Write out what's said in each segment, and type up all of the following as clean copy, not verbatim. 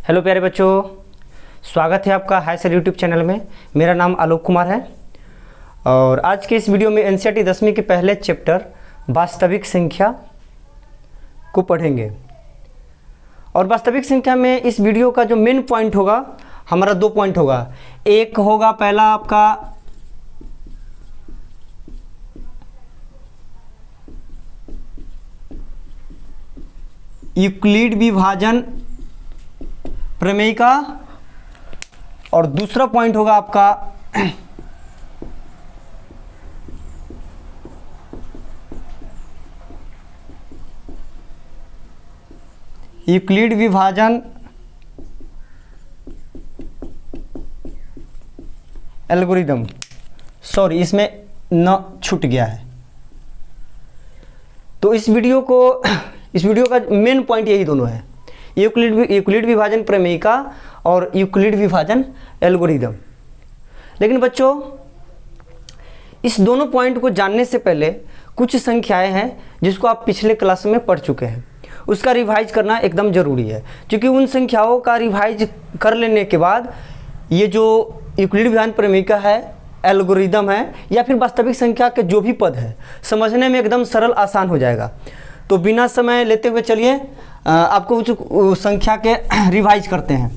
Hello प्यारे बच्चों, स्वागत है आपका हाई सर यूट्यूब चैनल में। मेरा नाम आलोक कुमार है और आज के इस वीडियो में एनसीईआरटी 10वीं के पहले चैप्टर वास्तविक संख्या को पढ़ेंगे। और वास्तविक संख्या में इस वीडियो का जो मेन पॉइंट होगा, हमारा 2 पॉइंट होगा। एक होगा पहला आपका यूक्लिड विभाजन प्रमेय का और दूसरा पॉइंट होगा आपका यूक्लिड विभाजन एल्गोरिदम। सॉरी, इसमें न छूट गया है। तो इस वीडियो का मेन पॉइंट यही दोनों है, यूक्लिड विभाजन प्रमेयिका और यूक्लिड विभाजन एल्गोरिदम। लेकिन बच्चों, इस दोनों पॉइंट को जानने से पहले कुछ संख्याएं हैं जिसको आप पिछले क्लास में पढ़ चुके हैं, उसका रिवाइज करना एकदम ज़रूरी है। क्योंकि उन संख्याओं का रिवाइज कर लेने के बाद ये जो यूक्लिड विभाजन प्रमेयिका है, एल्गोरिदम है, या फिर वास्तविक संख्या के जो भी पद है, समझने में एकदम सरल आसान हो जाएगा। तो बिना समय लेते हुए चलिए आपको उस संख्या के रिवाइज करते हैं।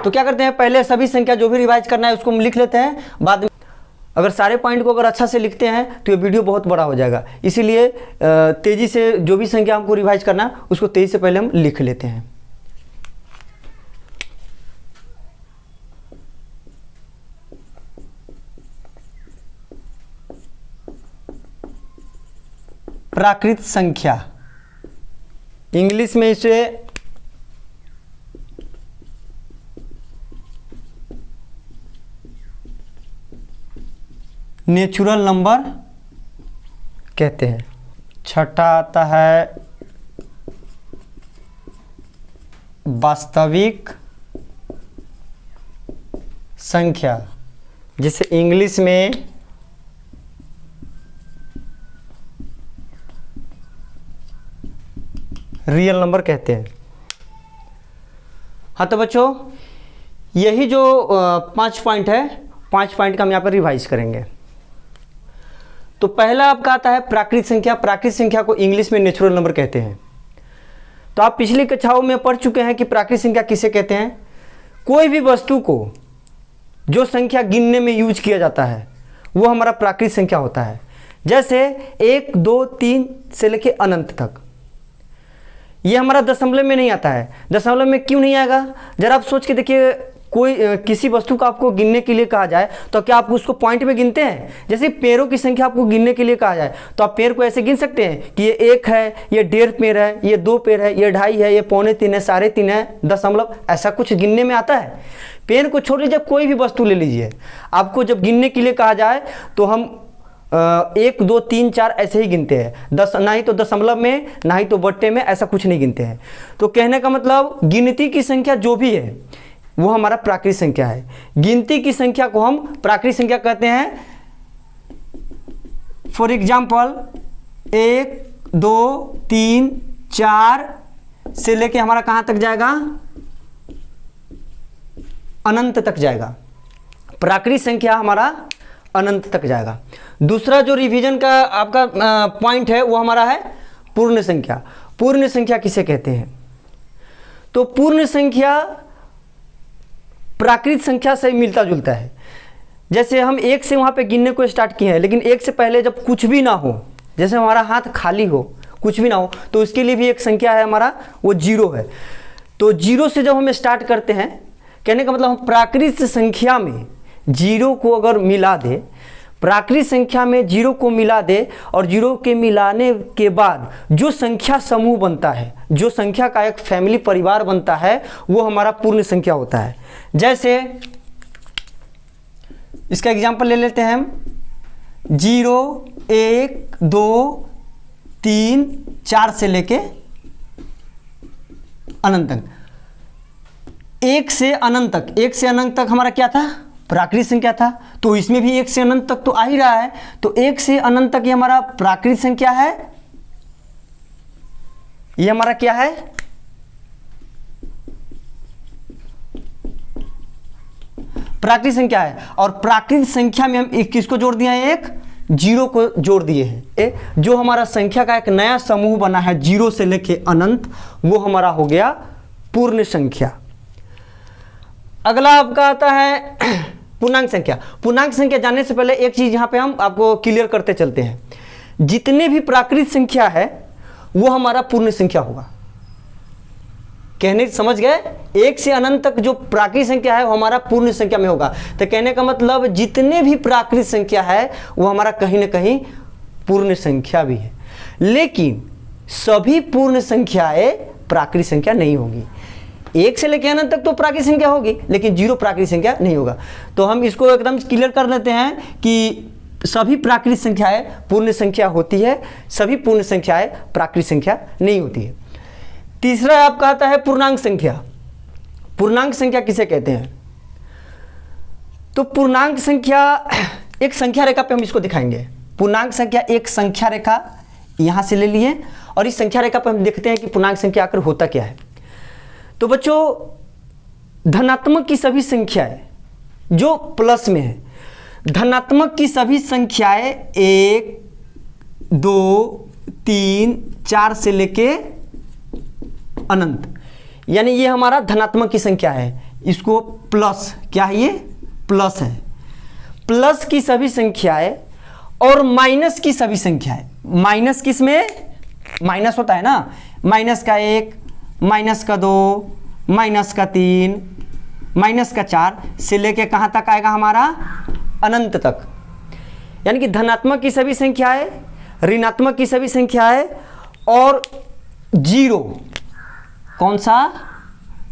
तो क्या करते हैं, पहले सभी संख्या जो भी रिवाइज करना है उसको हम लिख लेते हैं। बाद में अगर सारे पॉइंट को अगर अच्छा से लिखते हैं तो ये वीडियो बहुत बड़ा हो जाएगा। इसीलिए तेज़ी से जो भी संख्या हमको रिवाइज करना है उसको तेज़ी से पहले हम लिख लेते हैं। प्राकृत संख्या, इंग्लिश में इसे नेचुरल नंबर कहते हैं। छठा आता है वास्तविक संख्या, जिसे इंग्लिश में रियल नंबर कहते हैं। हाँ तो बच्चों, यही जो 5 पॉइंट है, 5 पॉइंट का हम यहाँ पर रिवाइज करेंगे। तो पहला आपका आता है प्राकृत संख्या। प्राकृत संख्या को इंग्लिश में नेचुरल नंबर कहते हैं। तो आप पिछली कक्षाओं में पढ़ चुके हैं कि प्राकृत संख्या किसे कहते हैं। कोई भी वस्तु को जो संख्या गिनने में यूज किया जाता है वो हमारा प्राकृत संख्या होता है। जैसे 1, 2, 3 से लेके अनंत तक। ये हमारा दशमलव में नहीं आता है। दशमलव में क्यों नहीं आएगा, जरा आप सोच के देखिए। कोई किसी वस्तु को आपको गिनने के लिए कहा जाए तो क्या आप उसको पॉइंट में गिनते हैं? जैसे पैरों की संख्या आपको गिनने के लिए कहा जाए तो आप पैर को ऐसे गिन सकते हैं कि ये 1 है, ये 1.5 पैर है, ये 2 पैर है, ये 2.5 है, ये 2.25 है, 3.5 है, दशमलव, ऐसा कुछ गिनने में आता है? पैर को छोड़ लीजिए, कोई भी वस्तु ले लीजिए, आपको जब गिनने के लिए कहा जाए तो हम 1, 2, 3, 4 ऐसे ही गिनते हैं। ना ही तो दशमलव में, ना ही तो बट्टे में, ऐसा कुछ नहीं गिनते हैं। तो कहने का मतलब गिनती की संख्या जो भी है वो हमारा प्राकृत संख्या है। गिनती की संख्या को हम प्राकृत संख्या कहते हैं। फॉर एग्जाम्पल 1, 2, 3, 4 से लेके हमारा कहाँ तक जाएगा? अनंत तक जाएगा। प्राकृत संख्या हमारा अनंत तक जाएगा। दूसरा जो रिवीजन का आपका पॉइंट है वो हमारा है पूर्ण संख्या। पूर्ण संख्या किसे कहते हैं? तो पूर्ण संख्या प्राकृत संख्या से मिलता जुलता है। जैसे हम 1 से वहाँ पे गिनने को स्टार्ट किए हैं, लेकिन 1 से पहले जब कुछ भी ना हो, जैसे हमारा हाथ खाली हो, कुछ भी ना हो, तो उसके लिए भी एक संख्या है हमारा, वो 0 है। तो 0 से जब हम स्टार्ट करते हैं, कहने का मतलब हम प्राकृत संख्या में 0 को अगर मिला दे, प्राकृत संख्या में 0 को मिला दे और 0 के मिलाने के बाद जो संख्या समूह बनता है, जो संख्या का एक फैमिली परिवार बनता है, वो हमारा पूर्ण संख्या होता है। जैसे इसका एग्जांपल ले लेते हैं हम। 0, 1, 2, 3, 4 से लेके अनंत तक। 1 से अनंत तक, 1 से अनंत तक हमारा क्या था? प्राकृत संख्या था। तो इसमें भी 1 से अनंत तक तो आ ही रहा है। तो 1 से अनंत तक ये हमारा प्राकृत संख्या है, ये हमारा क्या है? प्राकृतिक संख्या है, और प्राकृतिक संख्या में हम एक किसको जोड़ दिए हैं, एक जीरो को जोड़ दिए हैं। जो हमारा संख्या का एक नया समूह बना है जीरो से लेके अनंत, वो हमारा हो गया पूर्ण संख्या। अगला आपका आता है पूर्णांक संख्या। पूर्णांक संख्या जानने से पहले एक चीज यहां पे हम आपको क्लियर करते चलते हैं, जितने भी प्राकृतिक संख्या है वो हमारा पूर्ण संख्या होगा। कहने समझ गए, एक से अनंत तक जो प्राकृतिक संख्या है वो हमारा पूर्ण संख्या में होगा। तो कहने का मतलब जितने भी प्राकृतिक संख्या है वो हमारा कहीं ना कहीं पूर्ण संख्या भी है, लेकिन सभी पूर्ण संख्याएं प्राकृतिक संख्या नहीं होगी। एक से लेकर अनंत तक तो प्राकृतिक संख्या होगी, लेकिन जीरो प्राकृतिक संख्या नहीं होगा। तो हम इसको एकदम क्लियर कर लेते हैं कि सभी प्राकृतिक संख्याएं पूर्ण संख्या होती है, सभी पूर्ण संख्याएं प्राकृतिक संख्या नहीं होती है। तीसरा आपका आता है पूर्णांक संख्या। पूर्णांक संख्या किसे कहते हैं? तो पूर्णांक संख्या एक संख्या रेखा पे हम इसको दिखाएंगे। पूर्णांक संख्या एक संख्या रेखा यहां से ले लिए, और इस संख्या रेखा पे हम देखते हैं कि पूर्णांक संख्या आकर होता क्या है। तो बच्चों, धनात्मक की सभी संख्याएं जो प्लस में है, धनात्मक की सभी संख्याएं 1 2 3 4 से लेके अनंत, यानी ये हमारा धनात्मक की संख्या है। इसको प्लस, क्या है ये? प्लस है। प्लस की सभी संख्याएं और माइनस की सभी संख्याएं। माइनस किस में? माइनस होता है ना, माइनस का 1, माइनस का 2, माइनस का 3, माइनस का 4 से लेके कहां तक आएगा हमारा? अनंत तक। यानी कि धनात्मक की सभी संख्याएं, ऋणात्मक की सभी संख्याएं और जीरो। कौन सा?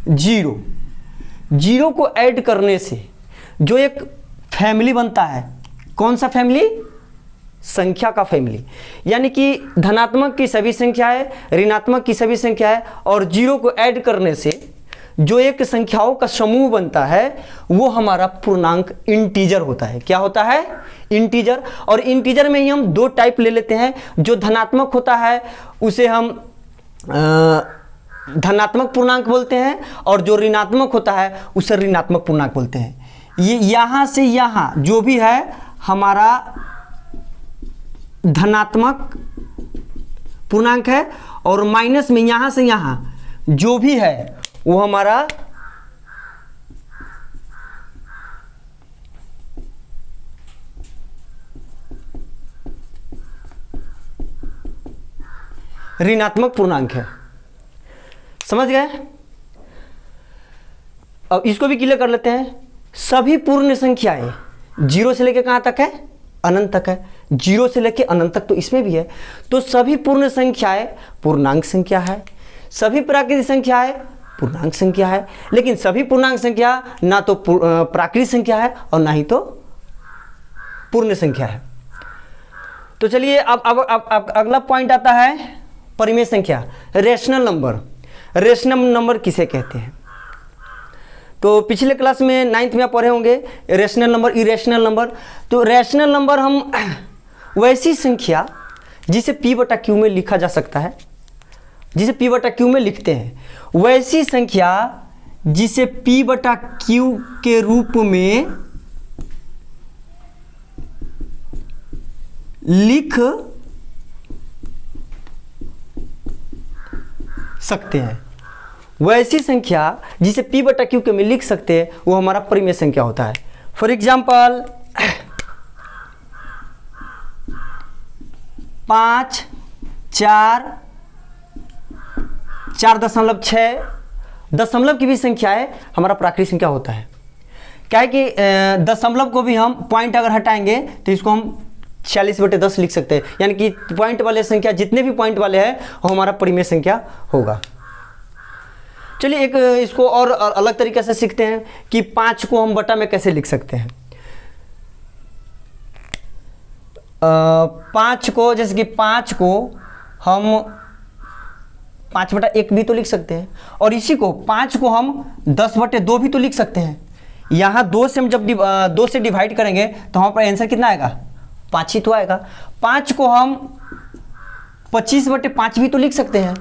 जीरो। जीरो को ऐड करने से जो एक फैमिली बनता है, कौन सा फैमिली? संख्या का फैमिली। यानी कि धनात्मक की सभी संख्याएं, ऋणात्मक की सभी संख्याएं और जीरो को ऐड करने से जो एक संख्याओं का समूह बनता है वो हमारा पूर्णांक इंटीजर होता है। क्या होता है? इंटीजर। और इंटीजर में ही हम दो टाइप ले लेते हैं। जो धनात्मक होता है उसे हम धनात्मक पूर्णांक बोलते हैं, और जो ऋणात्मक होता है उसे ऋणात्मक पूर्णांक बोलते हैं। ये यहां से यहां जो भी है हमारा धनात्मक पूर्णांक है, और माइनस में यहां से यहां जो भी है वो हमारा ऋणात्मक पूर्णांक है। समझ गए? अब इसको भी क्लियर कर लेते हैं। सभी पूर्ण संख्याएं जीरो से लेकर कहां तक है? अनंत तक है। जीरो से लेकर अनंत तक तो इसमें भी है। तो सभी पूर्ण संख्याएं पूर्णांक संख्या है, सभी प्राकृतिक संख्याएं पूर्णांक संख्या है, लेकिन सभी पूर्णांक संख्या ना तो प्राकृतिक संख्या है और ना ही तो पूर्ण संख्या है। तो चलिए अब अगला पॉइंट आता है परिमेय संख्या, रेशनल नंबर। रेशनल नंबर किसे कहते हैं? तो पिछले क्लास में 9th में आप पढ़े होंगे रेशनल नंबर, इरेशनल नंबर। तो रेशनल नंबर हम वैसी संख्या जिसे P/Q में लिखा जा सकता है, जिसे P/Q में लिखते हैं, वैसी संख्या जिसे P/Q के रूप में लिख सकते हैं, वैसी संख्या जिसे P/Q के में लिख सकते हैं वो हमारा परिमेय संख्या होता है। फॉर एग्जाम्पल 5, 4, 4.6 दशमलव की भी संख्या है हमारा प्राकृतिक संख्या होता है। क्या है कि दशमलव को भी हम पॉइंट अगर हटाएंगे तो इसको हम 40/10 लिख सकते हैं। यानी कि पॉइंट वाले संख्या जितने भी पॉइंट वाले हैं वो हमारा परिमेय संख्या होगा। चलिए एक इसको और अलग तरीके से सीखते हैं कि 5 को हम बटा में कैसे लिख सकते हैं। 5 को, जैसे कि 5 को हम 5/1 भी तो लिख सकते हैं, और इसी को 5 को हम 10/2 भी तो लिख सकते हैं। यहाँ 2 से हम जब 2 से डिवाइड करेंगे तो हमारे पास आंसर कितना आएगा? 5 ही तो आएगा। 5 को हम 25/5 भी तो लिख सकते हैं।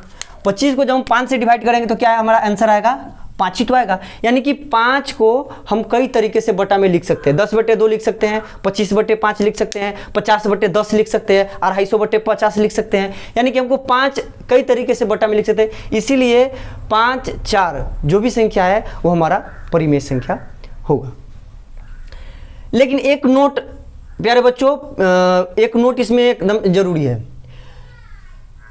25 को जब हम 5 से डिवाइड करेंगे तो क्या हमारा आंसर आएगा? 5 ही तो आएगा। यानी कि 5 को हम कई तरीके से बटा में लिख सकते हैं। 10/2 लिख सकते हैं, 25/5 लिख सकते हैं, 50/10 लिख सकते हैं, 250/50 लिख सकते हैं। यानी कि हमको 5 कई तरीके से बटा में लिख सकते हैं। इसीलिए 5, 4 जो भी संख्या है वो हमारा परिमेय संख्या होगा। लेकिन एक नोट प्यारे बच्चों, एक नोट इसमें एकदम जरूरी है।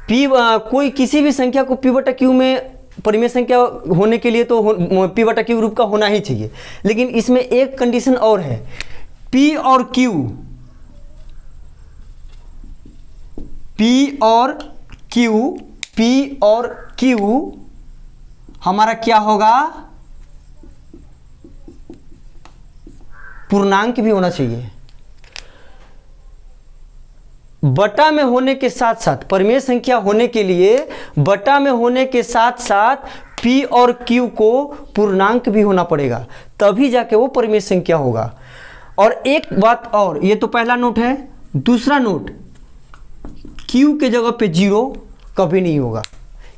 कोई किसी भी संख्या को P/Q में परिमेय संख्या होने के लिए तो P/Q रूप का होना ही चाहिए। लेकिन इसमें एक कंडीशन और है, P और Q हमारा क्या होगा, पूर्णांक भी होना चाहिए। बटा में होने के साथ साथ, परिमेय संख्या होने के लिए बटा में होने के साथ साथ P और Q को पूर्णांक भी होना पड़ेगा, तभी जाके वो परिमेय संख्या होगा। और एक बात और, ये तो पहला नोट है। दूसरा नोट, Q के जगह पे 0 कभी नहीं होगा।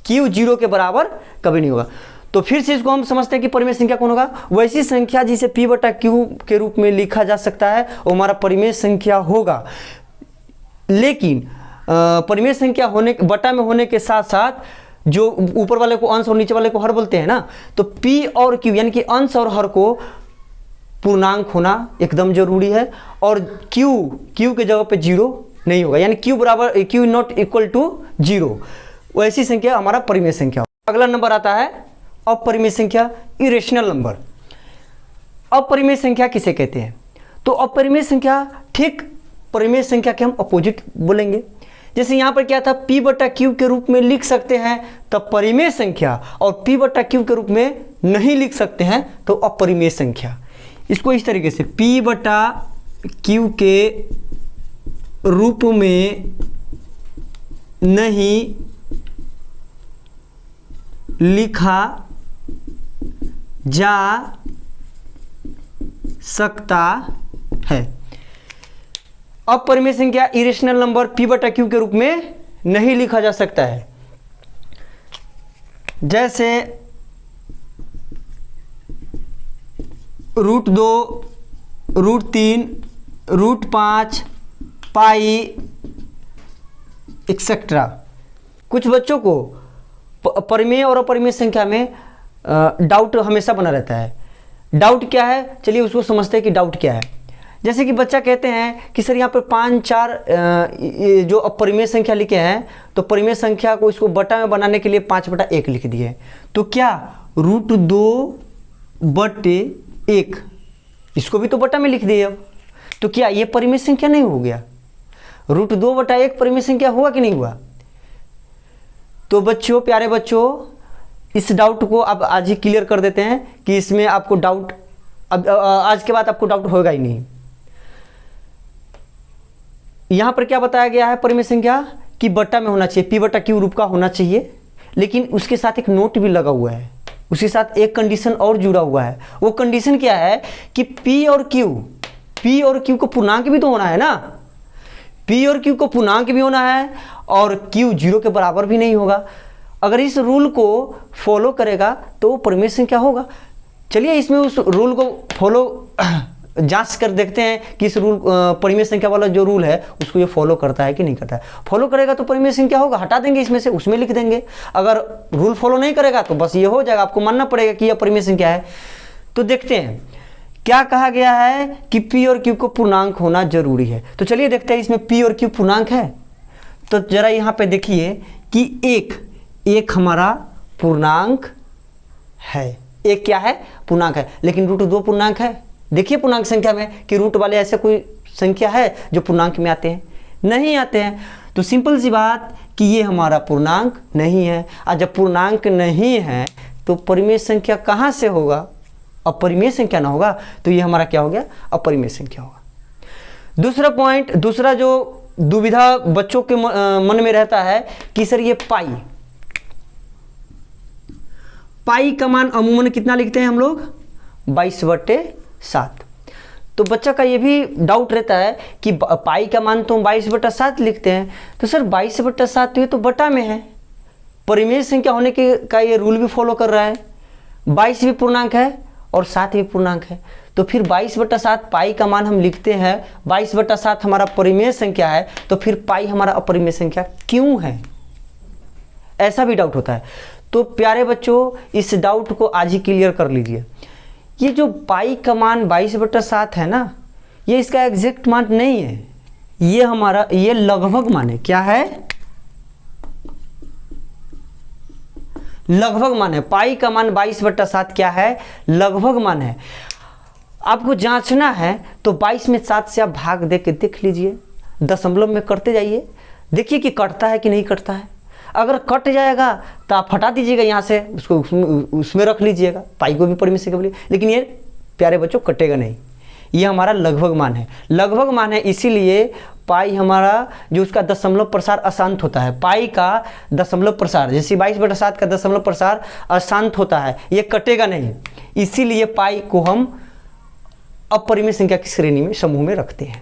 Q 0 के बराबर कभी नहीं होगा। तो फिर से इसको हम समझते हैं कि परिमेय संख्या कौन होगा, वैसी संख्या जिसे P/Q के रूप में लिखा जा सकता है वो हमारा परिमेय संख्या होगा। लेकिन परिमेय संख्या होने, बटा में होने के साथ साथ जो ऊपर वाले को अंश और नीचे वाले को हर बोलते हैं ना, तो P और Q यानी कि अंश और हर को पूर्णांक होना एकदम जरूरी है। और Q के जगह पे 0 नहीं होगा, यानी Q नॉट इक्वल टू 0, वैसी संख्या हमारा परिमेय संख्या होगा। अगला नंबर आता है अपरिमेय संख्या, इरेशनल नंबर। अपरिमेय संख्या किसे कहते हैं? तो अपरिमेय संख्या ठीक परिमेय संख्या के हम अपोजिट बोलेंगे। जैसे यहाँ पर क्या था, P/Q के रूप में लिख सकते हैं तब परिमेय संख्या, और P/Q के रूप में नहीं लिख सकते हैं तो अपरिमेय संख्या। इसको इस तरीके से P/Q के रूप में नहीं लिखा जा सकता है। अपरिमेय संख्या, इरेशनल नंबर P/Q के रूप में नहीं लिखा जा सकता है। जैसे √2, √3, √5, पाई एक्सेट्रा। कुछ बच्चों को परिमेय और अपरिमेय संख्या में डाउट हमेशा बना रहता है। डाउट क्या है, चलिए उसको समझते हैं कि डाउट क्या है। जैसे कि बच्चा कहते हैं कि सर यहाँ पर 5, 4 जो अपरिमेय संख्या लिखे हैं, तो परिमेय संख्या को इसको बटा में बनाने के लिए 5/1 लिख दिए, तो क्या √2/1 इसको भी तो बटा में लिख दिए। अब तो क्या ये परिमेय संख्या नहीं हो गया? √2/1 परिमेय संख्या हुआ कि नहीं हुआ? तो बच्चों, प्यारे बच्चों, इस डाउट को अब आज ही क्लियर कर देते हैं कि इसमें आपको डाउट, अब आज के बाद आपको डाउट होगा ही नहीं। यहाँ पर क्या बताया गया है, परिमेय संख्या कि बटा में होना चाहिए, P/Q रूप का होना चाहिए। लेकिन उसके साथ एक नोट भी लगा हुआ है, उसके साथ एक कंडीशन और जुड़ा हुआ है। वो कंडीशन क्या है कि P और Q को पूर्णांक भी तो होना है ना। P और Q को पूर्णांक भी होना है और Q 0 के बराबर भी नहीं होगा। अगर इस रूल को फॉलो करेगा तो वो परिमेय संख्या होगा। चलिए इसमें उस रूल को फॉलो जांच कर देखते हैं कि इस रूल, परिमेय संख्या वाला जो रूल है उसको ये फॉलो करता है कि नहीं करता है। फॉलो करेगा तो परिमेय संख्या होगा, हटा देंगे इसमें से, उसमें लिख देंगे। अगर रूल फॉलो नहीं करेगा तो बस ये हो जाएगा, आपको मानना पड़ेगा कि यह परिमेय संख्या है। तो देखते हैं क्या कहा गया है कि P और Q को पूर्णांक होना जरूरी है। तो चलिए देखते हैं इसमें P और Q पूर्णांक है। तो जरा यहाँ पे देखिए कि एक हमारा पूर्णांक है। एक क्या है? पूर्णांक है। लेकिन √2 पूर्णांक है। देखिए पूर्णांक संख्या में कि रूट वाले ऐसे कोई संख्या है जो पूर्णांक में आते हैं? नहीं आते हैं। तो सिंपल सी बात कि ये हमारा पूर्णांक नहीं है। और जब पूर्णांक नहीं है तो परिमेय संख्या कहाँ से होगा? अपरिमेय संख्या ना होगा, तो ये हमारा क्या हो गया? अपरिमेय संख्या होगा। दूसरा पॉइंट, दूसरा जो दुविधा बच्चों के मन में रहता है कि सर ये पाई का मान अमूमन कितना लिखते हैं हम लोग? 22/7। तो बच्चा का ये भी डाउट रहता है कि पाई का मान तो 22/7 लिखते हैं, तो सर 22/7 तो ये तो बटा में है, परिमेय संख्या होने के का ये रूल भी फॉलो कर रहा है। 22 भी पूर्णांक है और 7 भी पूर्णांक है, तो फिर 22/7 पाई का मान हम लिखते हैं, 22/7 हमारा परिमेय संख्या है, तो फिर पाई हमारा अपरिमेय संख्या क्यों है? ऐसा भी डाउट होता है। तो प्यारे बच्चों, इस डाउट को आज ही क्लियर कर लीजिए। ये जो पाई का मान 22/7 है ना, ये इसका एग्जैक्ट मान नहीं है, ये हमारा ये लगभग मान है। क्या है? लगभग मान है। पाई का मान 22/7 क्या है? लगभग मान है। आपको जांचना है तो 22 में 7 से आप भाग दे के देख लीजिए, दशमलव में करते जाइए, देखिए कि कटता है कि नहीं कटता है। अगर कट जाएगा तो आप हटा दीजिएगा यहाँ से, उसको उसमें रख लीजिएगा, पाई को भी परिमेय संख्या बोलिए, लेकिन ये प्यारे बच्चों कटेगा नहीं। ये हमारा लगभग मान है। लगभग मान है इसीलिए पाई हमारा जो उसका दशमलव प्रसार अशांत होता है, पाई का दशमलव प्रसार जैसे 22/7 का दशमलव प्रसार अशांत होता है, ये कटेगा नहीं, इसीलिए पाई को हम अपरिमेय संख्या की श्रेणी में समूह में रखते हैं।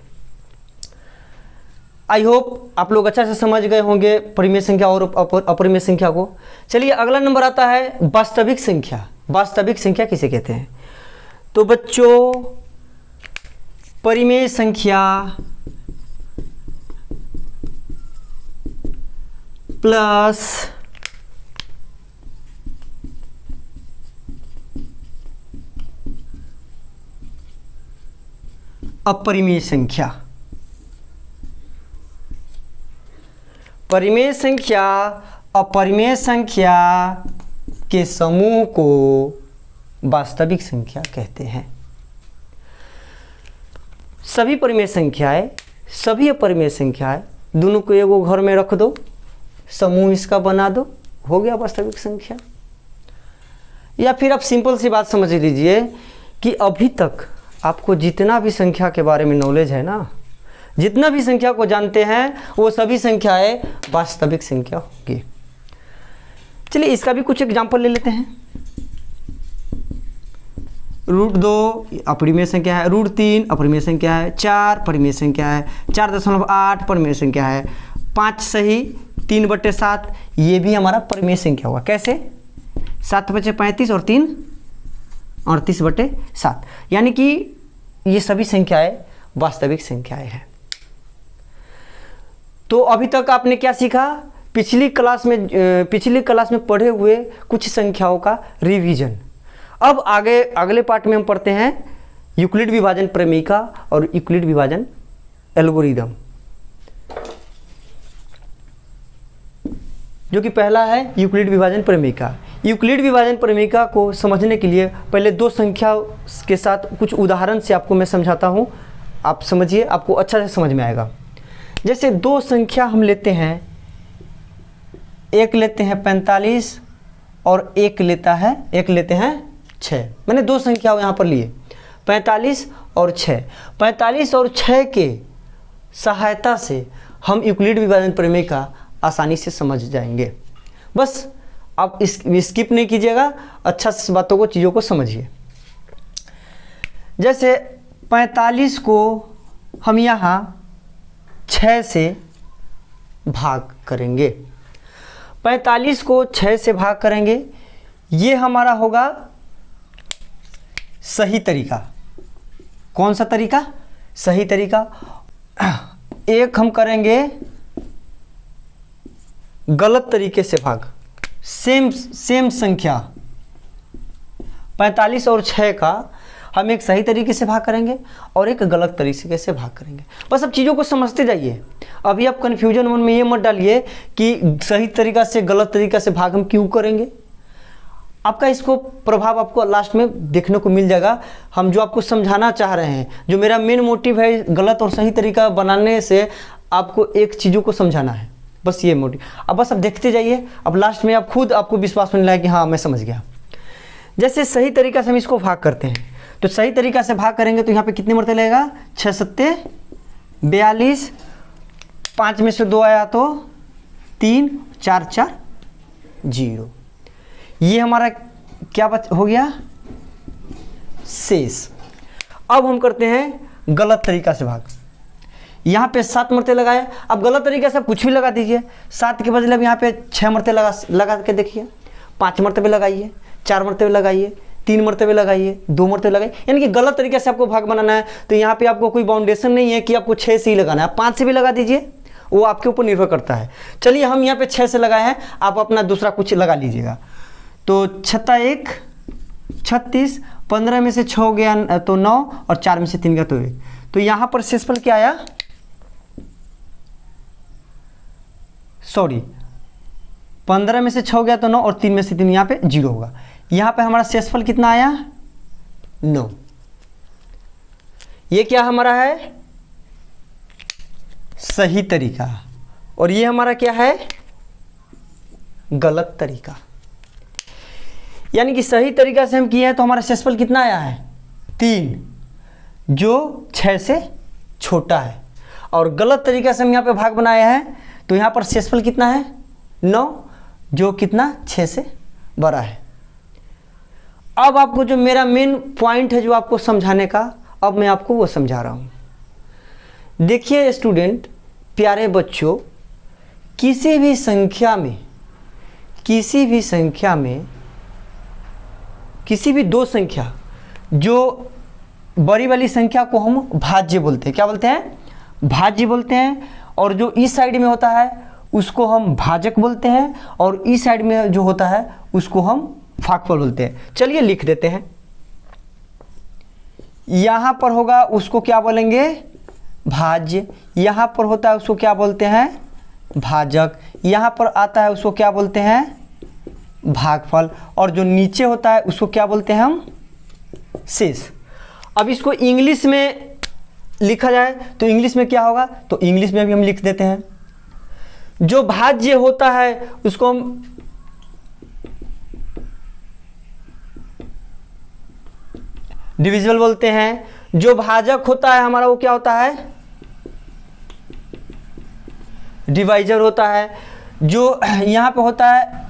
आई होप आप लोग अच्छा से समझ गए होंगे परिमेय संख्या और अपरिमेय संख्या को। चलिए अगला नंबर आता है वास्तविक संख्या। वास्तविक संख्या किसे कहते हैं? तो बच्चों, परिमेय संख्या प्लस अपरिमेय संख्या, परिमेय संख्या अपरिमेय संख्या के समूह को वास्तविक संख्या कहते हैं। सभी परिमेय संख्याएं, सभी अपरिमेय संख्याएं, दोनों को एगो घर में रख दो, समूह इसका बना दो, हो गया वास्तविक संख्या। या फिर आप सिंपल सी बात समझ लीजिए कि अभी तक आपको जितना भी संख्या के बारे में नॉलेज है ना, जितना भी संख्या को जानते हैं, वो सभी संख्याएं वास्तविक संख्या होगी। चलिए इसका भी कुछ एग्जांपल ले लेते हैं। √2 अपरिमेय संख्या है, √3 अपरिमेय संख्या है, 4 परिमेय संख्या है, 4.8 परिमेय संख्या है, 5 सही 3/7 ये भी हमारा परिमेय संख्या हुआ। कैसे? 7×5 और 3 38/7, यानी कि ये सभी संख्याएं वास्तविक संख्याएं हैं। तो अभी तक आपने क्या सीखा? पिछली क्लास में पढ़े हुए कुछ संख्याओं का रिवीजन। अब आगे अगले पार्ट में हम पढ़ते हैं यूक्लिड विभाजन प्रमेयिका और यूक्लिड विभाजन एल्गोरिदम, जो कि पहला है यूक्लिड विभाजन प्रमेयिका। यूक्लिड विभाजन प्रमेयिका को समझने के लिए पहले दो संख्या के साथ कुछ उदाहरण से आपको मैं समझाता हूँ, आप समझिए, आपको अच्छा से समझ में आएगा। जैसे दो संख्या हम लेते हैं, एक लेते हैं 45 और एक लेते हैं 6। मैंने दो संख्या यहाँ पर लिए 45 और 6। 45 और 6 के सहायता से हम यूक्लिड विभाजन प्रमेयिका आसानी से समझ जाएंगे। बस आप स्किप नहीं कीजिएगा, अच्छा से बातों को, चीज़ों को समझिए। जैसे 45 को हम यहाँ 6 से भाग करेंगे, 45 को 6 से भाग करेंगे, ये हमारा होगा सही तरीका। कौन सा तरीका? सही तरीका। एक हम करेंगे गलत तरीके से भाग, सेम संख्या 45 और 6 का हम एक सही तरीके से भाग करेंगे और एक गलत तरीके से भाग करेंगे। बस अब चीज़ों को समझते जाइए। अभी आप कन्फ्यूजन मन में ये मत डालिए कि सही तरीका से गलत तरीका से भाग हम क्यों करेंगे। आपका इसको प्रभाव आपको लास्ट में देखने को मिल जाएगा। हम जो आपको समझाना चाह रहे हैं, जो मेरा मेन मोटिव है गलत और सही तरीका बनाने से आपको एक चीज़ों को समझाना है, बस ये मोटिव। अब बस अब देखते जाइए, अब लास्ट में आप खुद आपको विश्वास होने लगा कि हाँ मैं समझ गया। जैसे सही तरीका से हम इसको भाग करते हैं, तो सही तरीका से भाग करेंगे तो यहाँ पे कितने मरते लगेगा? 6 7 42, 5 में से 2 आया तो 3, 4 4 0। ये हमारा क्या हो गया? शेष। अब हम करते हैं गलत तरीका से भाग। यहाँ पे 7 मरते लगाए, अब गलत तरीके से आप कुछ भी लगा दीजिए। 7 के बदले अब यहाँ पे 6 मरते लगा के देखिए, 5 मरतबे लगाइए, 4 मरतबे लगाइए, 3 मरतबे लगाइए, 2 मरतबे लगाइए, यानी कि गलत तरीके से आपको भाग बनाना है। तो यहाँ पे आपको कोई बाउंडेशन नहीं है कि आपको 6 से ही लगाना है, आप 5 से भी लगा दीजिए, वो आपके ऊपर निर्भर करता है। चलिए हम यहाँ पे 6 से लगाए हैं, आप अपना दूसरा कुछ लगा लीजिएगा। तो 6 1 36, 15 में से 6 गया तो 9 और 4 में से 3 गया तो 1। तो यहाँ पर शेषफल क्या आया, सॉरी 15 में से 6 गया तो 9 और 3 में से 3, यहाँ पे 0 होगा। यहाँ पे हमारा शेषफल कितना आया, 9। ये क्या हमारा है, सही तरीका, और ये हमारा क्या है, गलत तरीका। यानी कि सही तरीका से हम किए हैं तो हमारा शेषफल कितना आया है, 3, जो 6 से छोटा है। और गलत तरीका से हम यहाँ पे भाग बनाया है तो यहाँ पर शेषफल कितना है, 9, जो कितना 6 से बड़ा है। अब आपको जो मेरा मेन पॉइंट है जो आपको समझाने का, अब मैं आपको वो समझा रहा हूँ। देखिए स्टूडेंट, प्यारे बच्चों, किसी भी संख्या में किसी भी दो संख्या, जो बड़ी वाली संख्या को हम भाज्य बोलते हैं, क्या बोलते हैं, भाज्य बोलते हैं, और जो इस साइड में होता है उसको हम भाजक बोलते हैं, और इस साइड में जो होता है उसको हम भागफल बोलते हैं। चलिए लिख देते हैं। यहाँ पर होगा उसको क्या बोलेंगे, भाज्य, यहाँ पर होता है उसको क्या बोलते हैं, भाजक, यहाँ पर आता है उसको क्या बोलते हैं, भागफल, और जो नीचे होता है उसको क्या बोलते हैं हम, शेष। अब इसको इंग्लिश में लिखा जाए तो इंग्लिश में क्या होगा, तो इंग्लिश में भी हम लिख देते हैं। जो भाज्य होता है उसको हम डिविजिबल बोलते हैं, जो भाजक होता है हमारा वो क्या होता है, डिवाइजर होता है, जो यहाँ पे होता है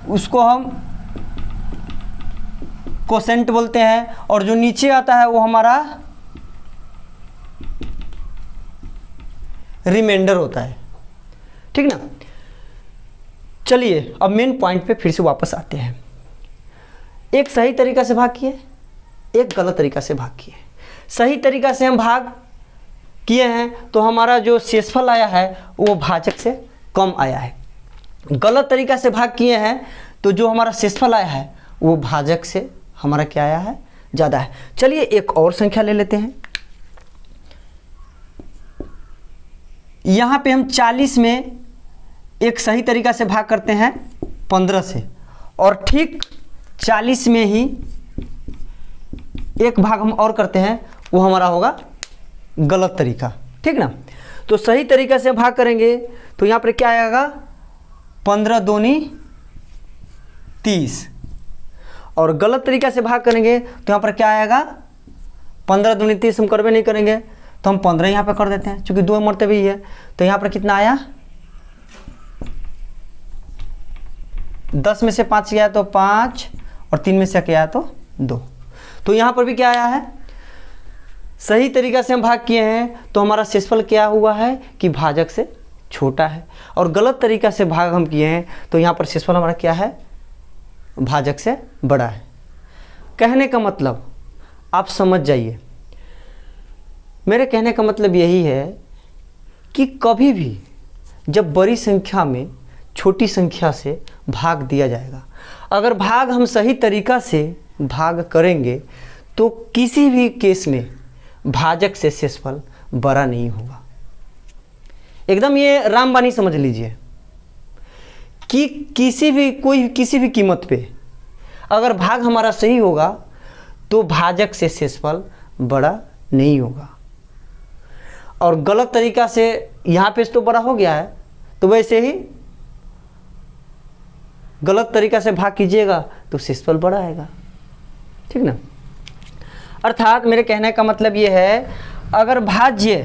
उसको हम कोसेंट बोलते हैं, और जो नीचे आता है वो हमारा रिमाइंडर होता है, ठीक ना। चलिए अब मेन पॉइंट पे फिर से वापस आते हैं। एक सही तरीका से भाग किए, एक गलत तरीका से भाग किए। सही तरीका से हम भाग किए हैं तो हमारा जो शेषफल आया है वो भाजक से कम आया है। गलत तरीका से भाग किए हैं तो जो हमारा शेषफल आया है वो भाजक से हमारा क्या आया है, ज़्यादा है। चलिए एक और संख्या ले लेते हैं। यहाँ पे हम 40 में एक सही तरीका से भाग करते हैं 15 से, और ठीक 40 में ही एक भाग हम और करते हैं, वो हमारा होगा गलत तरीका, ठीक ना। तो सही तरीका से भाग करेंगे तो यहाँ पर क्या आएगा, 15 दूनी 30, और गलत तरीका से भाग करेंगे तो यहाँ पर क्या आएगा, 15 दूनी 30 हम करवे नहीं करेंगे तो हम 15 यहाँ पर कर देते हैं, क्योंकि 2 मरतबे ही है। तो यहाँ पर कितना आया, 10 में से 5 गया तो 5, और 3 में से क्या आया तो 2। तो यहाँ पर भी क्या आया है, सही तरीका से हम भाग किए हैं तो हमारा शेषफल क्या हुआ है कि भाजक से छोटा है, और गलत तरीका से भाग हम किए हैं तो यहाँ पर शेषफल हमारा क्या है, भाजक से बड़ा है। कहने का मतलब आप समझ जाइए, मेरे कहने का मतलब यही है कि कभी भी जब बड़ी संख्या में छोटी संख्या से भाग दिया जाएगा, अगर भाग हम सही तरीका से भाग करेंगे तो किसी भी केस में भाजक से शेषफल बड़ा नहीं होगा। एकदम ये रामबाणी समझ लीजिए कि किसी भी कीमत पे अगर भाग हमारा सही होगा तो भाजक से शेषफल बड़ा नहीं होगा, और गलत तरीका से यहाँ पे तो बड़ा हो गया है तो वैसे ही गलत तरीका से भाग कीजिएगा तो शेषफल बड़ा आएगा, ठीक ना। अर्थात मेरे कहने का मतलब ये है, अगर भाज्य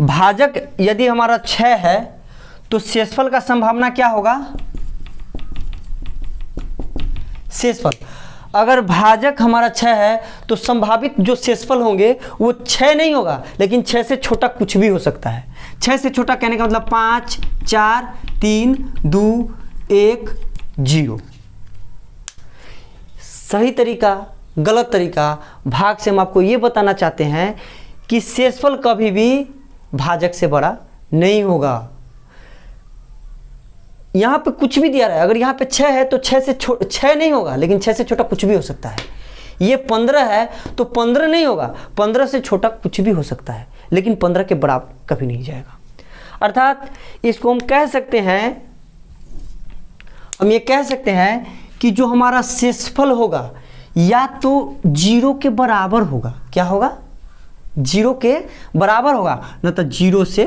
भाजक यदि हमारा 6 है तो शेषफल का संभावना क्या होगा, शेषफल अगर भाजक हमारा 6 है तो संभावित जो शेषफल होंगे वो 6 नहीं होगा, लेकिन 6 से छोटा कुछ भी हो सकता है। 6 से छोटा कहने का मतलब 5, 4, 3, 2, 1, 0। सही तरीका, गलत तरीका, भाग से हम आपको ये बताना चाहते हैं कि शेषफल कभी भी भाजक से बड़ा नहीं होगा। यहाँ पे कुछ भी दिया रहा है, अगर यहाँ पे 6 है तो 6 नहीं होगा, लेकिन 6 से छोटा कुछ भी हो सकता है। ये 15 है तो 15 नहीं होगा, 15 से छोटा कुछ भी हो सकता है, लेकिन 15 के बराबर कभी नहीं जाएगा। अर्थात इसको हम कह सकते हैं, हम ये कह सकते हैं कि जो हमारा शेषफल होगा या तो 0 के बराबर होगा। क्या होगा? 0 के बराबर होगा, न तो 0 से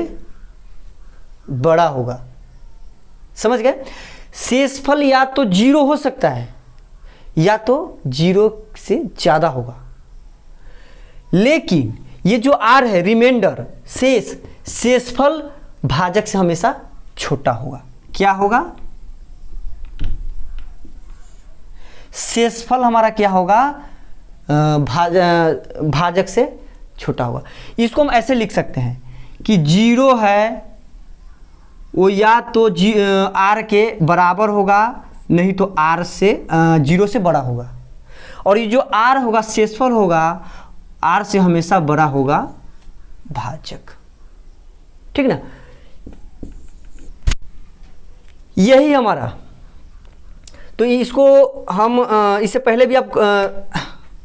बड़ा होगा। समझ गए? शेषफल या तो 0 हो सकता है या तो 0 से ज़्यादा होगा, लेकिन ये जो r है, रिमाइंडर, शेषफल भाजक से हमेशा छोटा होगा। क्या होगा? शेषफल हमारा क्या होगा? भाजक से छोटा होगा। इसको हम ऐसे लिख सकते हैं कि 0 है वो या तो r के बराबर होगा, नहीं तो r से 0 से बड़ा होगा, और ये जो r होगा शेषफल होगा, r से हमेशा बड़ा होगा भाजक। ठीक ना? यही हमारा, तो इसको हम इससे पहले भी आप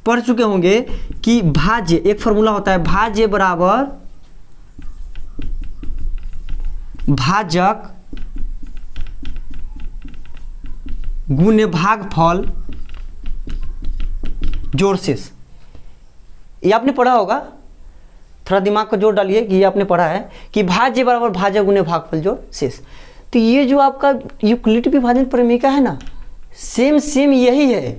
पढ़ चुके होंगे कि भाज्य, एक फॉर्मूला होता है, भाज्य बराबर भाजक गुणे भागफल जोड़ शेष। ये आपने पढ़ा होगा, थोड़ा दिमाग को जोड़ डालिए कि ये आपने पढ़ा है कि भाज्य बराबर भाजक गुणे भागफल जोड़ शेष। तो ये जो आपका यूक्लिड विभाजन प्रमेयिका है ना, सेम यही है।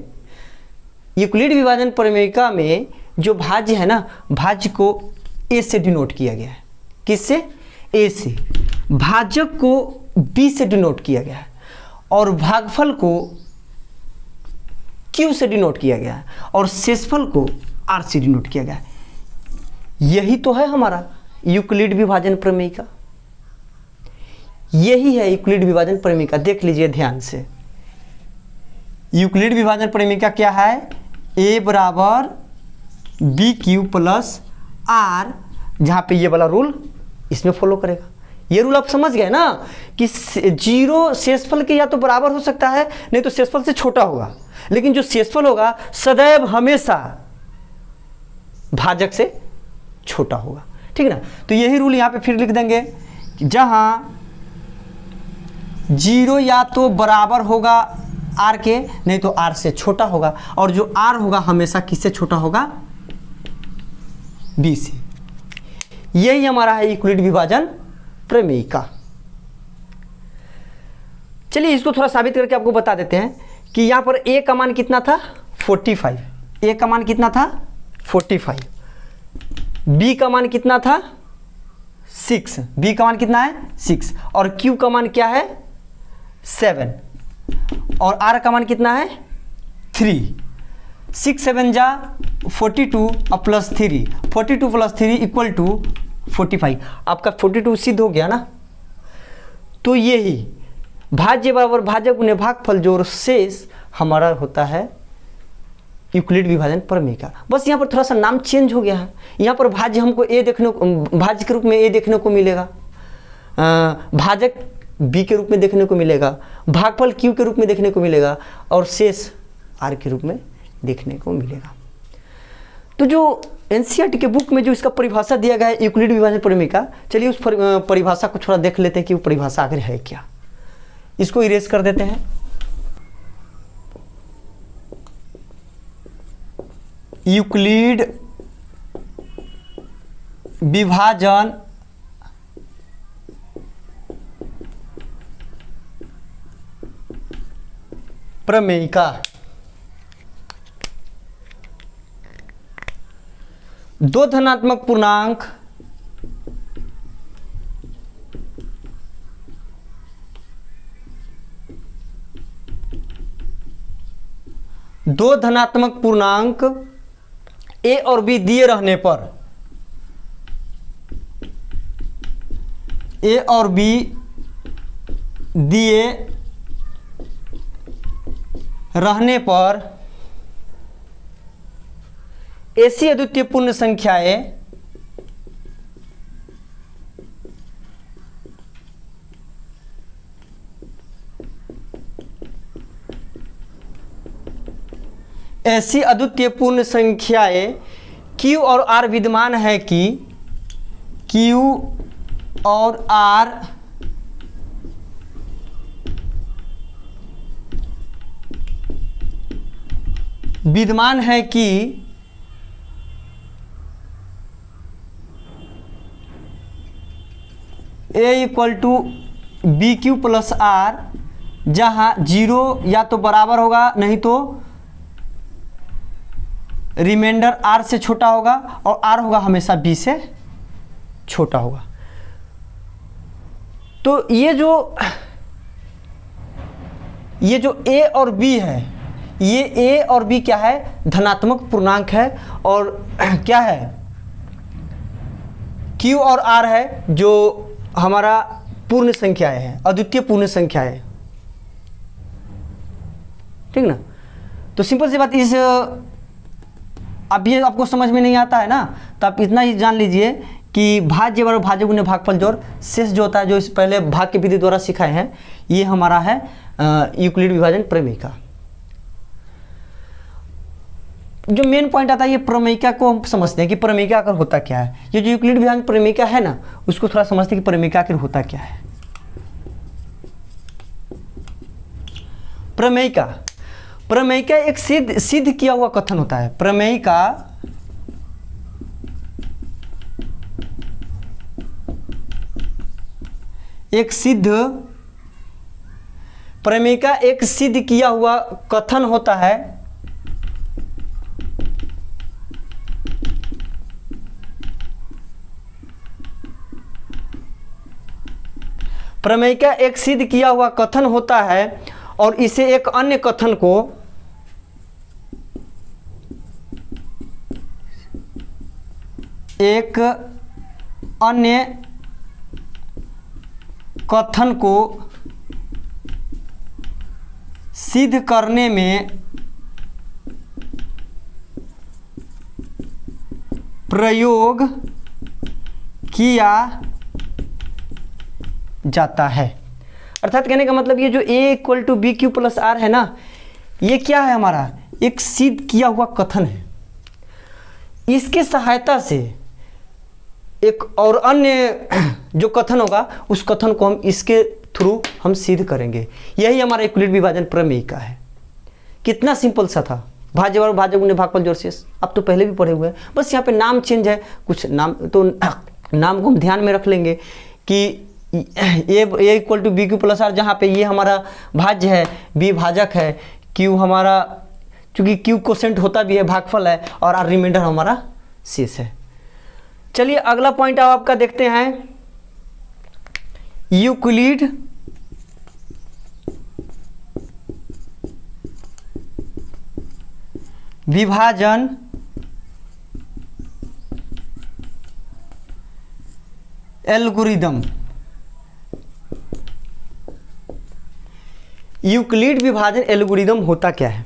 यूक्लिड विभाजन प्रमेयिका में जो भाज्य है ना, भाज्य को ए से डिनोट किया गया है। किससे? ए से। भाजक को बी से डिनोट किया गया है और भागफल को क्यू से डिनोट किया गया है और शेषफल को आर से डिनोट किया गया है। यही तो है हमारा यूक्लिड विभाजन प्रमेयिका। यही है यूक्लिड विभाजन प्रमेयिका। देख लीजिए ध्यान से, यूक्लिड विभाजन प्रमेयिका क्या है? ए बराबर बी क्यू प्लस आर, जहाँ पे ये वाला रूल इसमें फॉलो करेगा। ये रूल आप समझ गए ना कि 0 शेषफल के या तो बराबर हो सकता है, नहीं तो शेषफल से छोटा होगा, लेकिन जो शेषफल होगा सदैव हमेशा भाजक से छोटा होगा। ठीक है ना? तो यही रूल यहाँ पे फिर लिख देंगे, जहाँ 0 या तो बराबर होगा r के, नहीं तो r से छोटा होगा, और जो r होगा हमेशा किससे छोटा होगा? b से। यही हमारा है यूक्लिड विभाजन प्रमेयिका। चलिए इसको थोड़ा साबित करके आपको बता देते हैं कि यहाँ पर a का मान कितना था? 45। a का मान कितना था? 45। b का मान कितना था? 6। b का मान कितना है? 6। और q का मान क्या है? 7। और r का मान कितना है? 3। 6 7 जा 42 और प्लस 3, 42 प्लस 3 इक्वल टू 45। आपका 42 सिद्ध हो गया ना? तो यही भाज्य बराबर भाजक गुणे भागफल जोड़ शेष हमारा होता है यूक्लिड विभाजन प्रमेयिका। बस यहाँ पर थोड़ा सा नाम चेंज हो गया है। यहाँ पर भाज्य हमको ए देखने को, भाज्य के रूप में ए देखने को मिलेगा, भाजक बी के रूप में देखने को मिलेगा, भागफल क्यू के रूप में देखने को मिलेगा, और शेष आर के रूप में देखने को मिलेगा। तो जो एनसीईआरटी के बुक में जो इसका परिभाषा दिया गया है यूक्लिड विभाजन प्रमेयिका, चलिए उस परिभाषा को थोड़ा देख लेते हैं कि वो परिभाषा आखिर है क्या। इसको इरेज कर देते हैं। यूक्लिड विभाजन प्रमेयिका दो धनात्मक पूर्णांक दो धनात्मक पूर्णांक ए और बी दिए रहने पर, ए और बी दिए रहने पर ऐसी अद्वितीय पूर्ण संख्याएं ऐसी अद्वितीय पूर्ण संख्याएं Q और R विद्यमान है कि Q और R विद्यमान है कि A equal to B Q plus are, जहाँ जीरो या तो बराबर होगा नहीं तो रिमाइंडर आर से छोटा होगा और आर होगा हमेशा बी से छोटा होगा। तो ये जो ए और बी है, ये ए और बी क्या है, धनात्मक पूर्णांक है, और क्या है, क्यू और आर है जो हमारा पूर्ण संख्याएं हैं, अद्वितीय पूर्ण संख्याएं, ठीक ना। तो सिंपल सी बात, इस अब ये आपको समझ में नहीं आता है ना, तो आप इतना ही जान लीजिए कि भाज्य और भाज्य गुणे भागफल जोड़ शेष जो होता है, जो इस पहले भाग की विधि द्वारा सिखाए हैं, ये हमारा है यूक्लिड विभाजन प्रमेयिका। जो मेन पॉइंट आता है, ये प्रमेयिका को हम समझते हैं कि प्रमेयिका आखिर होता क्या है। ये जो यूक्लिड विभाजन प्रमेयिका है ना, उसको थोड़ा समझते हैं कि प्रमेयिका आखिर होता क्या है। प्रमेयिका एक सिद्ध किया हुआ कथन होता है। प्रमेयिका एक सिद्ध किया हुआ कथन होता है। प्रमेयिका एक सिद्ध किया हुआ कथन होता है और इसे एक अन्य कथन को सिद्ध करने में प्रयोग किया जाता है। अर्थात कहने का मतलब, ये जो a equal to B Q plus R है ना, ये क्या है, हमारा एक सिद्ध किया हुआ कथन है। इसके सहायता से एक और अन्य जो कथन होगा, उस कथन को हम इसके थ्रू हम सिद्ध करेंगे। यही हमारा यूक्लिड विभाजन प्रमेयिका है। कितना सिंपल सा था, भाज्य और भाज्य गुणे भागफल जोड़ शेष, अब तो पहले भी पढ़े हुए हैं, बस यहाँ पे नाम चेंज है, कुछ नाम तो नाम को हम ध्यान में रख लेंगे कि a equal to B Q plus are, जहाँ पे ये हमारा भाज्य है, बी भाजक है, क्यू हमारा, चूँकि क्यू कोसेंट होता भी है, भागफल है, और आर रिमाइंडर हमारा शेष है। चलिए अगला पॉइंट आपका देखते हैं, यूक्लिड विभाजन एल्गोरिदम। यूक्लिड विभाजन एल्गोरिदम होता क्या है?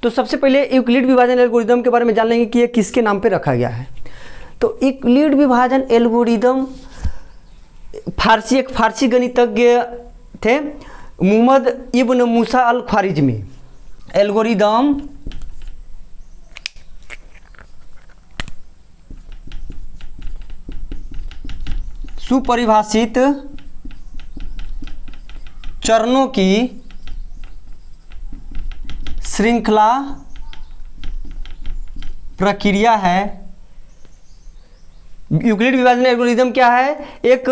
तो सबसे पहले यूक्लिड विभाजन एल्गोरिदम के बारे में जान लेंगे कि ये किसके नाम पे रखा गया है। तो यूक्लिड विभाजन एल्गोरिदम एक फारसी गणितज्ञ थे, मुहम्मद इब्न मूसा अल ख्वारिज़मी। एल्गोरिदम सुपरिभाषित चरणों की श्रृंखला प्रक्रिया है। यूक्लिड विभाजन एल्गोरिदम क्या है? एक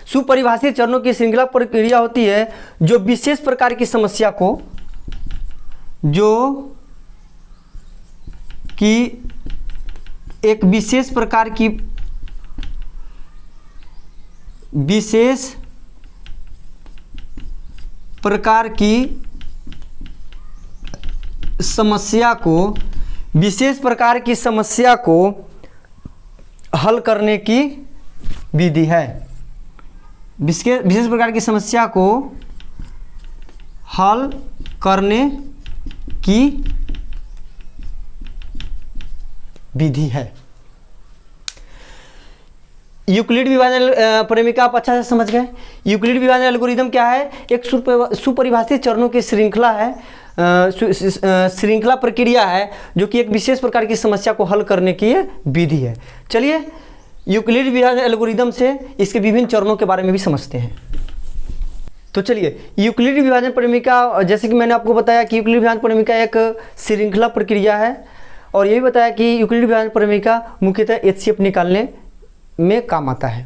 सुपरिभाषित चरणों की श्रृंखला प्रक्रिया होती है जो विशेष प्रकार की समस्या को, जो कि एक विशेष प्रकार की समस्या को, विशेष प्रकार की समस्या को हल करने की विधि है। विशेष प्रकार की समस्या को हल करने की विधि है। यूक्लिड विभाजन परिमिका आप अच्छा से समझ गए। यूक्लिड विभाजन एल्गोरिदम क्या है? एक सुपरिभाषित चरणों की श्रृंखला है, श्रृंखला प्रक्रिया है जो कि एक विशेष प्रकार की समस्या को हल करने की विधि है। चलिए यूक्लिड विभाजन एल्गोरिदम से इसके विभिन्न चरणों के बारे में भी समझते हैं। तो चलिए यूक्लिड विभाजन परिमिका, जैसे कि मैंने आपको बताया कि यूक्लिड विभाजन परिमिका एक श्रृंखला प्रक्रिया है, और ये भी बताया कि यूक्लिड विभाजन परिमिका मुख्यतः HCF निकालने में काम आता है।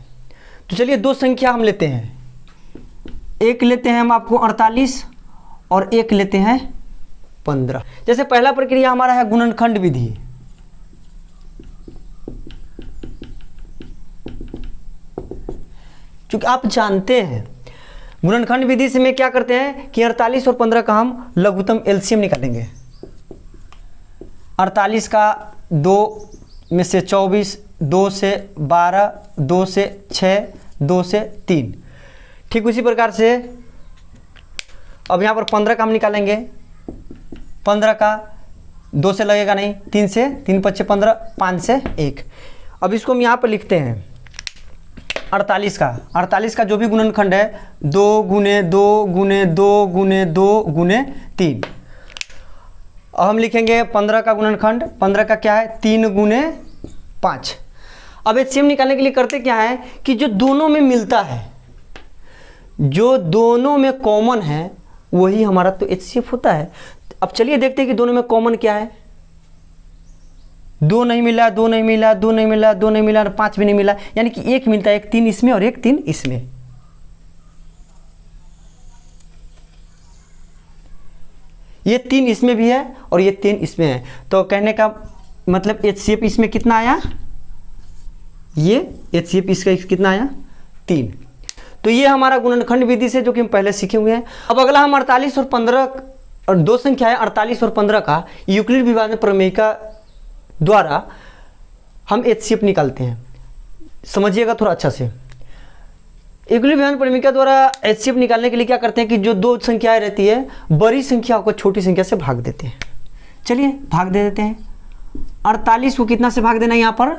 तो चलिए दो संख्या हम लेते हैं, एक लेते हैं हम आपको 48 और एक लेते हैं 15। जैसे पहला प्रक्रिया हमारा है गुणनखंड विधि। क्योंकि आप जानते हैं गुणनखंड विधि से में क्या करते हैं कि 48 और 15 का हम लघुत्तम LCM निकालेंगे। 48 का 2 में से 24, 2 से 12, 2 से 6, 2 से 3। ठीक उसी प्रकार से अब यहाँ पर 15 का हम निकालेंगे। 15 का 2 से लगेगा नहीं, 3 से, 3 5 15, 5 से 1। अब इसको हम यहाँ पर लिखते हैं 48 का जो भी गुणनखंड है 2 गुने 2 गुने 2 गुने 2 गुने 3। अब हम लिखेंगे 15 का गुणनखंड, 15 का क्या है 3 गुने 5। अब HCM निकालने के लिए करते क्या है कि जो दोनों में मिलता है, जो दोनों में कॉमन है वही हमारा तो HCF होता है। अब चलिए देखते हैं कि दोनों में कॉमन क्या है। 2 नहीं मिला, 2 नहीं मिला, 2 नहीं मिला, 2 नहीं मिला और 5 भी नहीं मिला, यानी कि एक मिलता है, एक 3 इसमें और एक 3 इसमें। ये 3 इसमें भी है और ये 3 इसमें है, तो कहने का मतलब HCF इसमें कितना आया, ये HCF इसका कितना आया 3। तो ये हमारा गुणनखंड विधि से जो कि हम पहले सीखे हुए हैं। अब अगला हम 48 और 15 और दो संख्या है 48 और 15 का यूक्लिड विभाजन प्रमेयिका द्वारा हम HCF निकालते हैं। समझिएगा थोड़ा अच्छा से। यूक्लिड विभाजन प्रमेयिका द्वारा HCF निकालने के लिए क्या करते हैं कि जो दो संख्याएं रहती है बड़ी संख्या को छोटी संख्या से भाग देते हैं। चलिए भाग दे देते हैं। 48 को कितना से भाग देना है यहाँ पर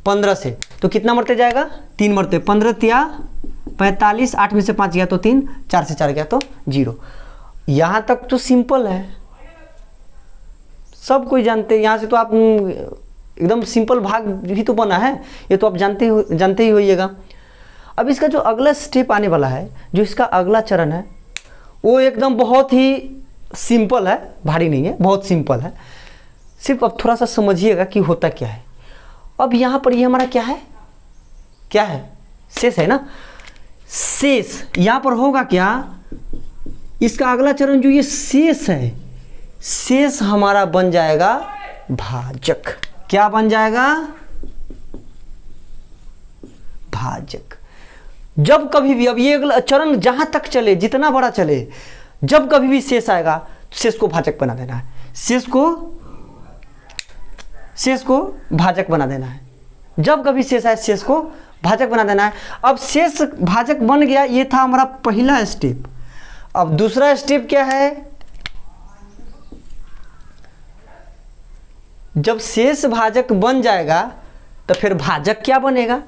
15 से, तो कितना मरते जाएगा 3 मरते। 15 तिया 45, 8 में से 5 गया तो 3, 4 से 4 गया तो 0। यहाँ तक तो सिंपल है, सब कोई जानते हैं। यहाँ से तो आप एकदम सिंपल भाग भी तो बना है, ये तो आप जानते ही होइएगा। अब इसका जो अगला स्टेप आने वाला है, जो इसका अगला चरण है, वो एकदम बहुत ही सिंपल है, भारी नहीं है, बहुत सिंपल है। सिर्फ अब थोड़ा सा समझिएगा कि होता क्या है। अब यहाँ पर ये हमारा क्या है, क्या है शेष है ना। शेष यहाँ पर होगा क्या, इसका अगला चरण जो ये शेष है, शेष हमारा बन जाएगा भाजक। क्या बन जाएगा, भाजक। जब कभी भी, अब ये अगला चरण जहां तक चले, जितना बड़ा चले, जब कभी भी शेष आएगा तो शेष को भाजक बना देना है। शेष को भाजक बना देना है। जब कभी शेष आए शेष को भाजक बना देना है। अब शेष भाजक बन गया, ये था हमारा पहला स्टेप। अब दूसरा स्टेप क्या है, जब शेष भाजक बन जाएगा तो फिर भाजक क्या बनेगा,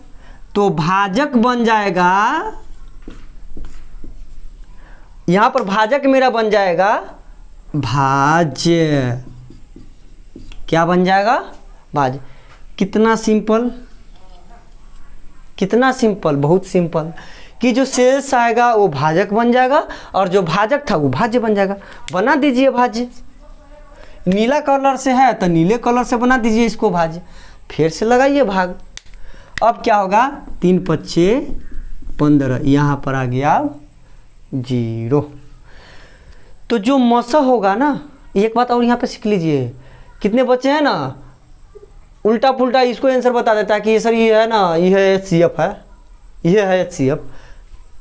तो भाजक बन जाएगा, यहां पर भाजक मेरा बन जाएगा भाज्य। क्या बन जाएगा, भाज्य। कितना सिंपल, कितना सिंपल, बहुत सिंपल कि जो शेष आएगा वो भाजक बन जाएगा और जो भाजक था वो भाज्य बन जाएगा। बना दीजिए भाज्य। नीला कलर से है तो नीले कलर से बना दीजिए इसको भाज्य। फिर से लगाइए भाग। अब क्या होगा, 3 5 15, यहाँ पर आ गया 0। तो जो मसा होगा ना, एक बात और यहाँ पे सीख लीजिए, कितने बच्चे हैं ना उल्टा पुल्टा इसको आंसर बता देता है कि सर ये है ना, ये है HCF है, ये है HCF।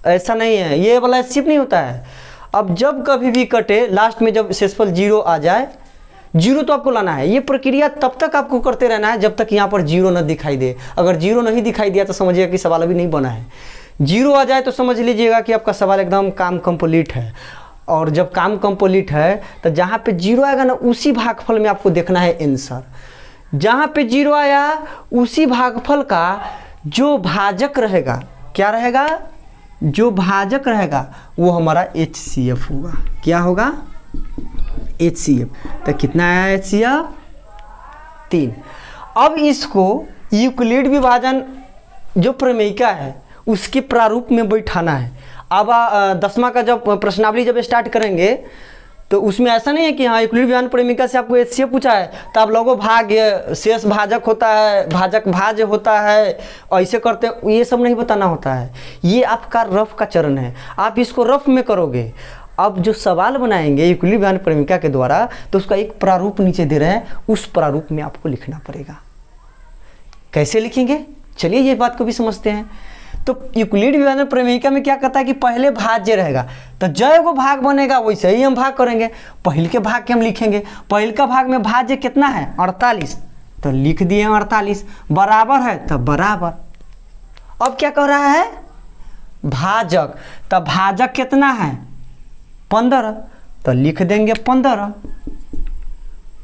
ऐसा नहीं है, ये वाला HCF नहीं होता है। अब जब कभी भी कटे, लास्ट में जब शेषफल 0 आ जाए जीरो तो आपको लाना है। ये प्रक्रिया तब तक आपको करते रहना है जब तक यहाँ पर जीरो न दिखाई दे। अगर जीरो नहीं दिखाई दिया तो समझिएगा कि सवाल अभी नहीं बना है। जीरो आ जाए तो समझ लीजिएगा कि आपका सवाल एकदम काम कंप्लीट है। और जब काम कंप्लीट है तो जहाँ पे जीरो आएगा ना उसी भागफल में आपको देखना है आंसर। जहाँ पे जीरो आया उसी भागफल का जो भाजक रहेगा, क्या रहेगा, जो भाजक रहेगा वो हमारा HCF होगा। क्या होगा, HCF। तो कितना आया HCF, 3। अब इसको यूक्लिड विभाजन जो प्रमेयिका है उसके प्रारूप में बैठाना है। अब 10वां का जब प्रश्नावली जब स्टार्ट करेंगे तो उसमें ऐसा नहीं है कि हाँ यूक्लिड विभाजन प्रमेयिका से आपको HCF पूछा है तो आप लोगों भाग्य शेष भाजक होता है, भाजक भाज्य होता है, ऐसे करते हैं, ये सब नहीं बताना होता है। ये आपका रफ का चरण है, आप इसको रफ में करोगे। अब जो सवाल बनाएंगे यूक्लिड विभाजन प्रमेयिका के द्वारा तो उसका एक प्रारूप नीचे दे रहे हैं, उस प्रारूप में आपको लिखना पड़ेगा। कैसे लिखेंगे, चलिए ये बात को भी समझते हैं। तो यूक्लिड विभाजन प्रमेयिका में क्या कहता है कि पहले भाज्य रहेगा, तो जय को भाग बनेगा वैसे ही हम भाग करेंगे। पहले के भाग के हम लिखेंगे, पहले का भाग में भाज्य कितना है 48, तो लिख दिए 48, बराबर है तो बराबर। अब क्या कह रहा है भाजक, तो भाजक कितना है 15, तो लिख देंगे 15।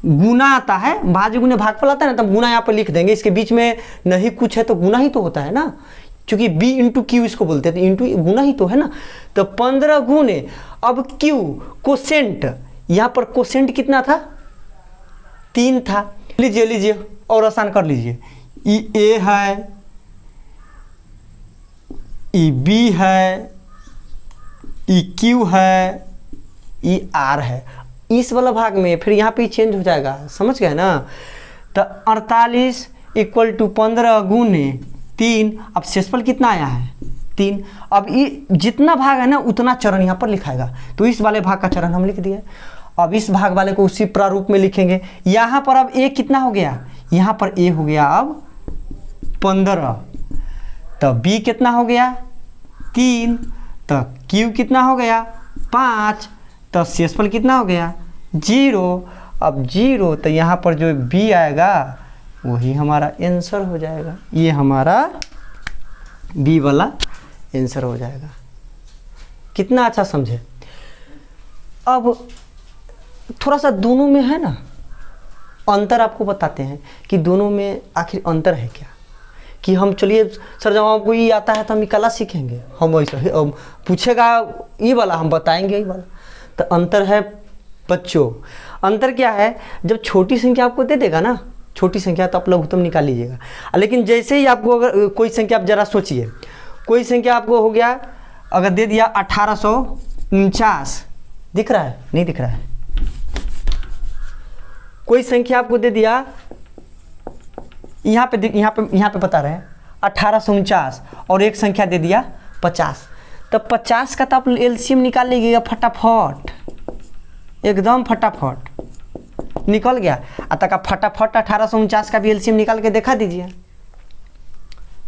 गुना आता है, भाज्य गुने भागफल आता है ना, तब गुना यहाँ पर लिख देंगे। इसके बीच में नहीं कुछ है तो गुना ही तो होता है ना, क्योंकि B इंटू क्यू इसको बोलते हैं, तो इंटू गुना ही तो है ना। तो 15 गुने अब Q कोसेंट, यहाँ पर कोसेंट कितना था 3 था। लीजिए लीजिए और आसान कर लीजिए। ई A है, ई B है, ई Q है, ई R है। इस वाला भाग में फिर यहाँ पे चेंज हो जाएगा, समझ गए ना। तो 48 इक्वल टू 15 गुने 3। अब शेषफल कितना आया है 3। अब ये जितना भाग है ना उतना चरण यहाँ पर लिखाएगा, तो इस वाले भाग का चरण हम लिख दिए। अब इस भाग वाले को उसी प्रारूप में लिखेंगे। यहाँ पर अब A कितना हो गया, यहाँ पर A हो गया अब 15, तो B कितना हो गया 3, तो Q कितना हो गया 5, तो शेषफल कितना हो गया 0। अब 0 तो यहाँ पर जो B आएगा वही हमारा आंसर हो जाएगा। ये हमारा B वाला आंसर हो जाएगा। कितना अच्छा समझे। अब थोड़ा सा दोनों में है ना अंतर, आपको बताते हैं कि दोनों में आखिर अंतर है क्या। कि हम चलिए सर जब आपको ये आता है तो हम ये कला सीखेंगे, हम वैसे ही पूछेगा ये वाला हम बताएंगे ये वाला। तो अंतर है बच्चों, अंतर क्या है, जब छोटी संख्या आपको दे देगा ना, छोटी संख्या तो आप लघुत्तम निकाल लीजिएगा। लेकिन जैसे ही आपको अगर कोई संख्या, आप जरा सोचिए, कोई संख्या आपको हो गया अगर दे दिया 1849, दिख रहा है नहीं दिख रहा है, कोई संख्या आपको दे दिया यहाँ पे बता रहे हैं 1849 और एक संख्या दे दिया 50, तो 50 का तो आप एलसीएम निकाल लीजिएगा फटाफट, एकदम फटाफट निकल गया। तक आप फटाफट 1849 का भी एलसीएम निकाल के दिखा दीजिए,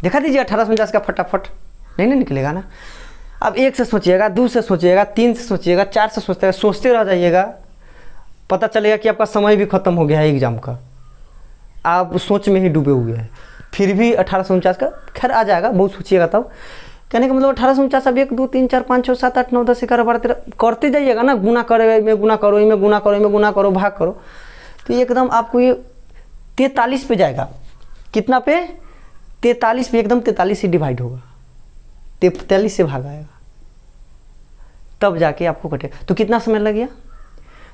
1849 का फटाफट नहीं निकलेगा ना। अब 1 से सोचिएगा, 2 से सोचिएगा, 3 से सोचिएगा, 4 से सोचते सोचते रह जाइएगा, पता चलेगा कि आपका समय भी खत्म हो गया है एग्जाम का, आप सोच में ही डूबे हुए हैं। फिर भी 1849 का खैर आ जाएगा, बहुत सोचिएगा तब। कहने का मतलब 1849 अब 1 2 3 4 5 6 7 8 9 10 11 12 13 करते जाइएगा ना, गुना करो में गुना करो, इनमें गुना करो, इनमें गुना करो, भाग करो, तो एकदम आपको ये 43 पे जाएगा। कितना पे 43 पे, एकदम 43 से डिवाइड होगा, 43 से भाग आएगा, तब जाके आपको कटेगा। तो कितना समय लग गया,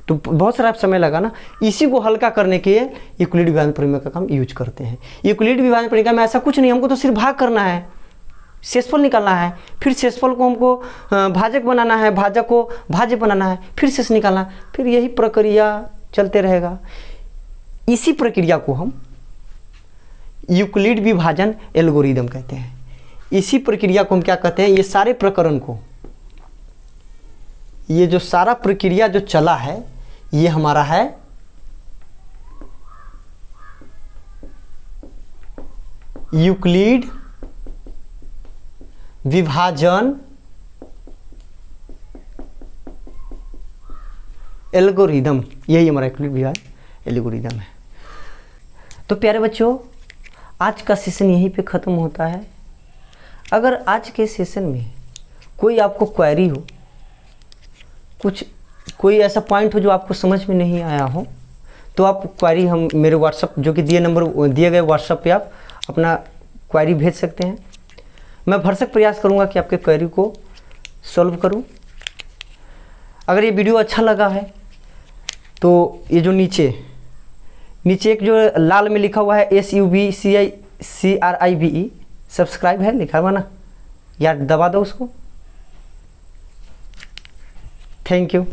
तो बहुत सारा समय लगा ना। इसी को हल्का करने के लिए यूक्लिड विभाजन प्रमेय का हम यूज करते हैं। यूक्लिड विभाजन प्रमेय में ऐसा कुछ नहीं, हमको तो सिर्फ भाग करना है, शेषफल निकालना है, फिर शेषफल को हमको भाजक बनाना है, भाजक को भाज्य बनाना है, फिर शेष निकालना है, फिर यही प्रक्रिया चलते रहेगा। इसी प्रक्रिया को हम यूक्लिड विभाजन एल्गोरिदम कहते हैं। इसी प्रक्रिया को हम क्या कहते हैं, ये सारे प्रकरण को, ये जो सारा प्रक्रिया जो चला है ये हमारा है यूक्लिड विभाजन एल्गोरिदम, यही हमारा यूक्लिड विभाजन एल्गोरिदम है। तो प्यारे बच्चों, आज का सेशन यहीं पे ख़त्म होता है। अगर आज के सेशन में कोई आपको क्वेरी हो, कोई ऐसा पॉइंट हो जो आपको समझ में नहीं आया हो, तो आप क्वेरी हम मेरे व्हाट्सअप जो कि दिए गए व्हाट्सअप पे आप अपना क्वेरी भेज सकते हैं। मैं भरसक प्रयास करूंगा कि आपके क्वेरी को सॉल्व करूं। अगर ये वीडियो अच्छा लगा है तो ये जो नीचे एक जो लाल में लिखा हुआ है SUBCICRIBE सब्सक्राइब है लिखा हुआ ना, यार दबा दो उसको। Thank you.